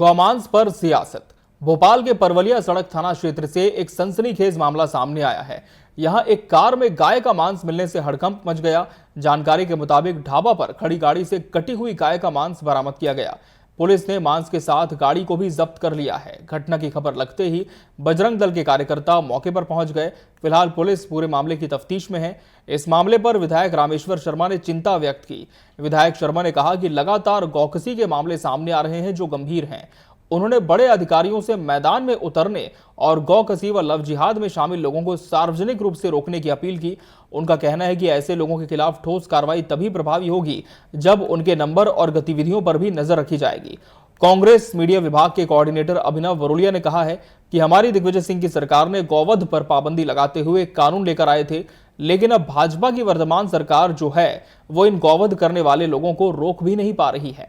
गौमांस पर सियासत। भोपाल के परवलिया सड़क थाना क्षेत्र से एक सनसनीखेज मामला सामने आया है। यहां एक कार में गाय का मांस मिलने से हड़कंप मच गया। जानकारी के मुताबिक ढाबा पर खड़ी गाड़ी से कटी हुई गाय का मांस बरामद किया गया। पुलिस ने मांस के साथ गाड़ी को भी जब्त कर लिया है। घटना की खबर लगते ही बजरंग दल के कार्यकर्ता मौके पर पहुंच गए। फिलहाल पुलिस पूरे मामले की तफ्तीश में है। इस मामले पर विधायक रामेश्वर शर्मा ने चिंता व्यक्त की। विधायक शर्मा ने कहा कि लगातार गौकसी के मामले सामने आ रहे हैं जो गंभीर हैं। उन्होंने बड़े अधिकारियों से मैदान में उतरने और गौकसी व लव जिहाद में शामिल लोगों को सार्वजनिक रूप से रोकने की अपील की। उनका कहना है कि ऐसे लोगों के खिलाफ ठोस कार्रवाई तभी प्रभावी होगी जब उनके नंबर और गतिविधियों पर भी नजर रखी जाएगी। कांग्रेस मीडिया विभाग के कोऑर्डिनेटर अभिनव वरोलिया ने कहा है कि हमारी दिग्विजय सिंह की सरकार ने गौवध पर पाबंदी लगाते हुए कानून लेकर आए थे, लेकिन अब भाजपा की वर्तमान सरकार जो है वो इन गौवध करने वाले लोगों को रोक भी नहीं पा रही है।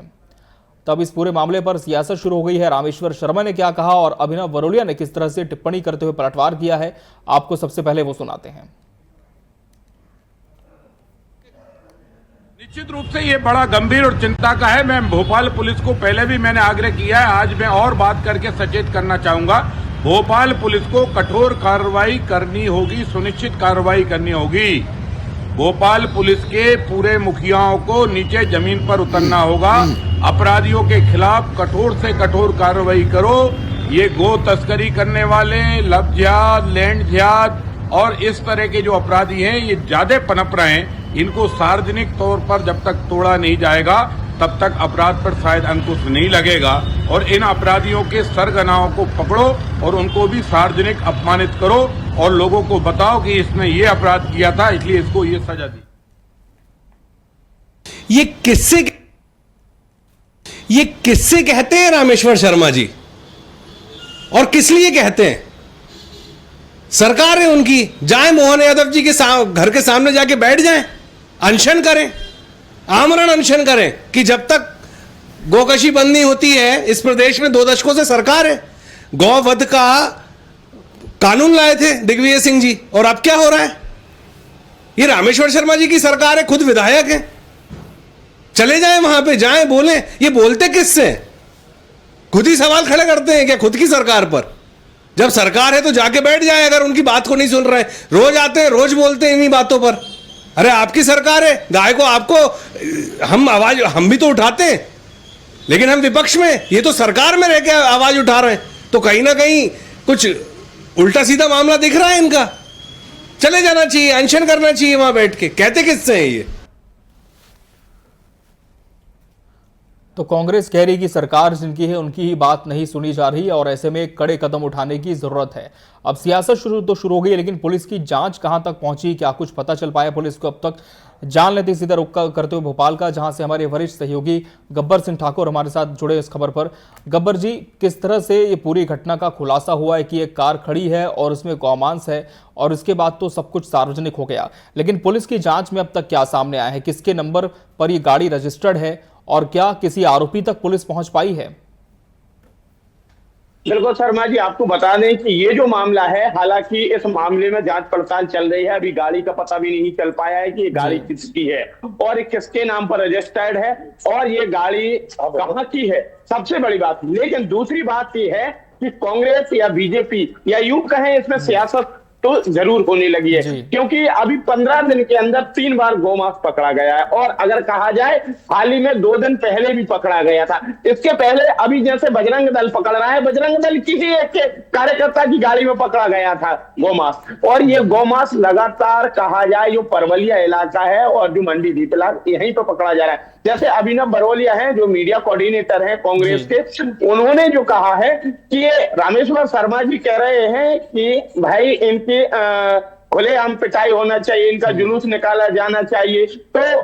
तब इस पूरे मामले पर सियासत शुरू हो गई है। रामेश्वर शर्मा ने क्या कहा और अभिनव वरोलिया ने किस तरह से टिप्पणी करते हुए पलटवार किया है, आपको सबसे पहले वो सुनाते हैं। निश्चित रूप से ये बड़ा गंभीर और चिंता का है। मैं भोपाल पुलिस को पहले भी मैंने आग्रह किया है, आज मैं और बात करके सचेत करना चाहूंगा। भोपाल पुलिस को कठोर कार्रवाई करनी होगी, सुनिश्चित कार्रवाई करनी होगी। भोपाल पुलिस के पूरे मुखियाओं को नीचे जमीन पर उतरना होगा। अपराधियों के खिलाफ कठोर से कठोर कार्रवाई करो। ये गो तस्करी करने वाले, लव जिहाद, लैंड जिहाद और इस तरह के जो अपराधी हैं ये ज्यादा पनप रहे हैं। इनको सार्वजनिक तौर पर जब तक तोड़ा नहीं जाएगा तब तक अपराध पर शायद अंकुश नहीं लगेगा। और इन अपराधियों के सरगनाओं को पकड़ो और उनको भी सार्वजनिक अपमानित करो और लोगों को बताओ कि इसने ये अपराध किया था इसलिए इसको ये सजा दी। ये किससे कहते हैं रामेश्वर शर्मा जी, और किस लिए कहते हैं? सरकार है उनकी, जाए मोहन यादव जी के घर के सामने जाके बैठ जाएं, अनशन करें, आमरण अनशन करें कि जब तक गोकशी बंद नहीं होती है। इस प्रदेश में 2 दशकों से सरकार है। गौवध का कानून लाए थे दिग्विजय सिंह जी, और अब क्या हो रहा है? ये रामेश्वर शर्मा जी की सरकार है, खुद विधायक है। चले जाएं वहां पे, जाएं, बोलें। ये बोलते किससे? खुद ही सवाल खड़े करते हैं क्या खुद की सरकार पर? जब सरकार है तो जाके बैठ जाए। अगर उनकी बात को नहीं सुन रहे, रोज आते हैं, रोज बोलते हैं इन्हीं बातों पर। अरे आपकी सरकार है, गाय को आपको हम भी तो उठाते हैं, लेकिन हम विपक्ष में, ये तो सरकार में रह के आवाज उठा रहे हैं। तो कहीं ना कहीं कुछ उल्टा सीधा मामला दिख रहा है इनका। चले जाना चाहिए, अनशन करना चाहिए वहां बैठ के। कहते किससे हैं ये? तो कांग्रेस कह रही कि सरकार जिनकी है उनकी ही बात नहीं सुनी जा रही और ऐसे में कड़े कदम उठाने की जरूरत है। अब सियासत शुरू हो गई, लेकिन पुलिस की जांच कहां तक पहुंची, क्या कुछ पता चल पाया पुलिस को अब तक? जान लेते सीधा रुख करते हुए भोपाल का, जहां से हमारे वरिष्ठ सहयोगी गब्बर सिंह ठाकुर हमारे साथ जुड़े इस खबर पर। गब्बर जी, किस तरह से ये पूरी घटना का खुलासा हुआ है कि एक कार खड़ी है और उसमें गौमांस है और इसके बाद तो सब कुछ सार्वजनिक हो गया, लेकिन पुलिस की जांच में अब तक क्या सामने आया है? किसके नंबर पर ये गाड़ी रजिस्टर्ड है और क्या किसी आरोपी तक पुलिस पहुंच पाई है? बिल्कुल शर्मा जी, आपको बता दें कि ये जो मामला है, हालांकि इस मामले में जांच पड़ताल चल रही है। अभी गाड़ी का पता भी नहीं चल पाया है कि ये गाड़ी किसकी है और ये किसके नाम पर रजिस्टर्ड है और ये गाड़ी कहाँ की है, सबसे बड़ी बात। लेकिन दूसरी बात ये है कि कांग्रेस या बीजेपी या यूं कहें इसमें सियासत तो जरूर होने लगी है, क्योंकि अभी 15 दिन के अंदर 3 बार गौमांस पकड़ा गया है। और अगर कहा जाए हाल ही में 2 दिन पहले भी पकड़ा गया था। इसके पहले अभी जैसे बजरंग दल पकड़ रहा है, बजरंग दल की ही एक कार्यकर्ता की गाड़ी में पकड़ा गया था गौमांस। और ये गौमांस लगातार कहा जाए जो परवलिया इलाका है और जो मंडी दीपलाल, यहीं पर पकड़ा जा रहा है। जैसे अभिनव बरोलिया है जो मीडिया कोऑर्डिनेटर हैं कांग्रेस के, उन्होंने जो कहा है कि रामेश्वर शर्मा जी कह रहे हैं कि भाई इनकी खुलेआम पिटाई होना चाहिए, इनका जुलूस निकाला जाना चाहिए, तो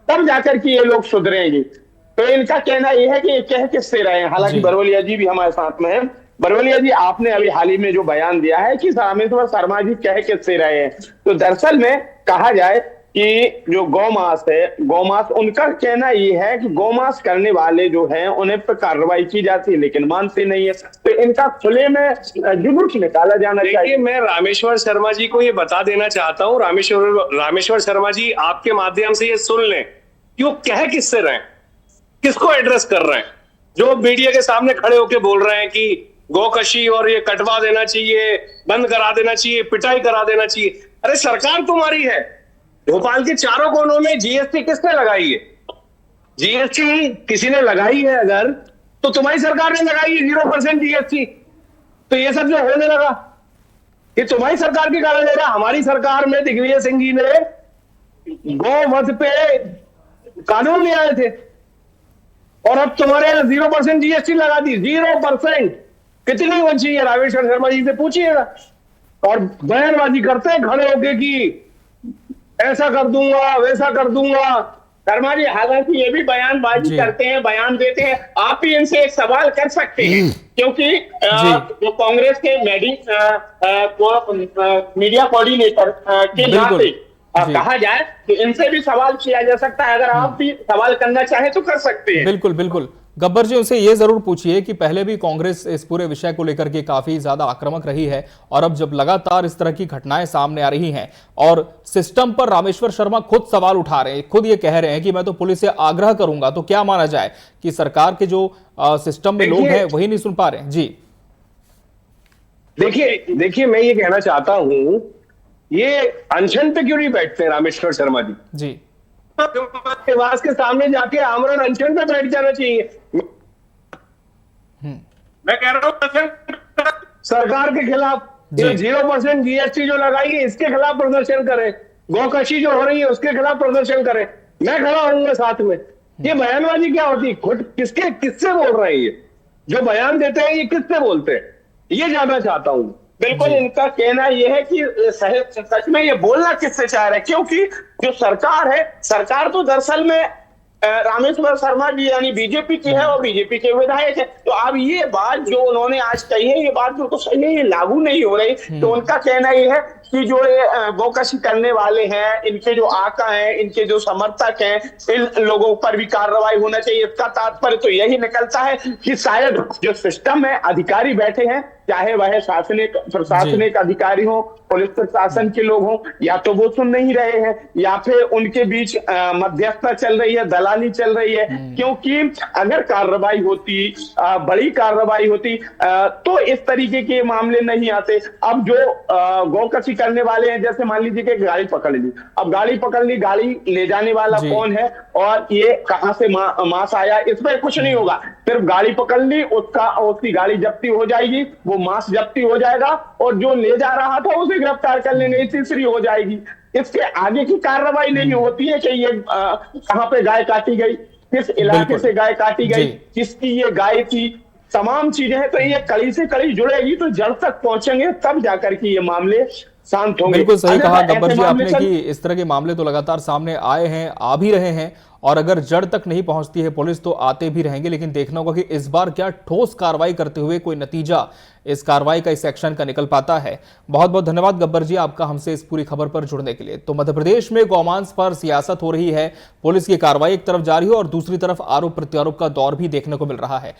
तब जाकर के ये लोग सुधरेंगे। तो इनका कहना यह है कि ये कह किससे रहे हैं। हालांकि बरोलिया जी भी हमारे साथ में है। बरोलिया जी, आपने अभी हाल ही में जो बयान दिया है कि रामेश्वर शर्मा जी कह किससे रहे हैं, तो दरअसल में कहा जाए कि जो गौमांस है, गौमांस, उनका कहना ये है कि गौमांस करने वाले जो हैं उन्हें पर कार्रवाई की जाती है लेकिन मानते नहीं है, तो इनका खुले में जुलूस निकाला जाना चाहिए। मैं रामेश्वर शर्मा जी को ये बता देना चाहता हूँ, रामेश्वर शर्मा जी आपके माध्यम से ये सुन लें कि वो कह किससे रहे हैं, किसको एड्रेस कर रहे हैं। जो मीडिया के सामने खड़े होके बोल रहे हैं कि गोकशी और ये कटवा देना चाहिए, बंद करा देना चाहिए, पिटाई करा देना चाहिए। अरे सरकार तुम्हारी है, भोपाल के चारों कोनों में जीएसटी किसने लगाई है? जीएसटी किसी ने लगाई है अगर, तो तुम्हारी सरकार ने लगाई है 0% जीएसटी। तो ये सब जो होने लगा ये तुम्हारी सरकार के कारण है। हमारी सरकार में दिग्विजय सिंह जी ने गौवध पे कानून ले आए थे और अब तुम्हारे 0% जीएसटी लगा दी। 0% कितनी होनी चाहिए? रामेश्वर शर्मा जी से पूछिएगा। और बयानबाजी करते हैं खड़े होके कि ऐसा कर दूंगा, वैसा कर दूंगा। शर्मा जी हालांकि ये भी बयानबाजी करते हैं, बयान देते हैं। आप भी इनसे एक सवाल कर सकते हैं, क्योंकि जो कांग्रेस के मीडिया कोऑर्डिनेटर के नाते कहा जाए तो इनसे भी सवाल किया जा सकता है। अगर आप भी सवाल करना चाहें तो कर सकते हैं। बिल्कुल बिल्कुल। गब्बर जी, उनसे ये जरूर पूछिए कि पहले भी कांग्रेस इस पूरे विषय को लेकर के काफी ज्यादा आक्रामक रही है और अब जब लगातार इस तरह की घटनाएं सामने आ रही हैं और सिस्टम पर रामेश्वर शर्मा खुद सवाल उठा रहे हैं, खुद ये कह रहे हैं कि मैं तो पुलिस से आग्रह करूंगा, तो क्या माना जाए कि सरकार के जो सिस्टम में लोग हैं वही नहीं सुन पा रहे हैं? जी देखिए मैं ये कहना चाहता हूं, ये अनशन पे क्यों नहीं बैठते रामेश्वर शर्मा जी? जी निवास के सामने जाके आमरण अनशन पे बैठ जाना चाहिए। मैं कह रहा हूं सरकार के खिलाफ 0% जीएसटी जो लगाई है इसके खिलाफ प्रदर्शन करें, गौकशी जो हो रही है उसके खिलाफ प्रदर्शन करें। मैं खड़ा होऊंगा साथ में। ये बयानबाजी क्या होती है? खुद किससे बोल रहे हैं? ये जो बयान देते हैं ये किससे बोलते हैं? ये जानना चाहता हूं। बिल्कुल, इनका कहना यह है कि सच में ये बोलना किससे चाह रहे हैं, क्योंकि जो सरकार है, सरकार तो दरअसल में रामेश्वर शर्मा जी यानी बीजेपी की है और बीजेपी के विधायक है। तो अब ये बात जो उन्होंने आज कही है, ये बात बिल्कुल सही है, ये लागू नहीं हो रही। तो उनका कहना ये है कि जो ये गोकशी करने वाले हैं, इनके जो आका हैं, इनके जो समर्थक हैं, इन लोगों पर भी कार्रवाई होना चाहिए। इसका तात्पर्य तो यही निकलता है कि शायद जो सिस्टम है, अधिकारी बैठे हैं, चाहे वह प्रशासनिक अधिकारी हो, पुलिस प्रशासन के लोग हों, या तो वो सुन नहीं रहे हैं या फिर उनके बीच मध्यस्थता चल रही है, दलाली चल रही है। क्योंकि अगर कार्रवाई होती, बड़ी कार्रवाई होती, तो इस तरीके के मामले नहीं आते। अब जो गोकशी करने वाले हैं, जैसे मान लीजिए कि गाड़ी पकड़ ली, अब गाड़ी पकड़ ली, गाड़ी ले जाने वाला कौन है और ये कहां से मांस आया, इसमें कुछ नहीं होगा। सिर्फ गाड़ी पकड़ ली, उसकी गाड़ी जब्ती हो जाएगी, वो मांस जब्ती हो जाएगा और जो ले जा रहा था उसे गिरफ्तार कर लेने की तीसरी हो जाएगी। इसके आगे की कार्रवाई नहीं होती है कि ये कहां पे गाय काटी गई, किस इलाके से गाय काटी गई, किसकी ये गाय थी, तमाम चीजें हैं। तो ये कड़ी से कड़ी जुड़ेगी तो जड़ तक पहुंचेंगे, तब जाकर के ये मामले शांत होंगे। बिल्कुल सही कहा गब्बर जी आपने कि इस तरह के मामले तो लगातार सामने आए हैं, आ भी रहे हैं और अगर जड़ तक नहीं पहुंचती है पुलिस तो आते भी रहेंगे। लेकिन देखना होगा कि इस बार क्या ठोस कार्रवाई करते हुए कोई नतीजा इस कार्रवाई का, इस एक्शन का निकल पाता है। बहुत बहुत धन्यवाद गब्बर जी आपका हमसे इस पूरी खबर पर जुड़ने के लिए। तो मध्य प्रदेश में गौमांस पर सियासत हो रही है, पुलिस की कार्रवाई एक तरफ जारी है और दूसरी तरफ आरोप प्रत्यारोप का दौर भी देखने को मिल रहा है।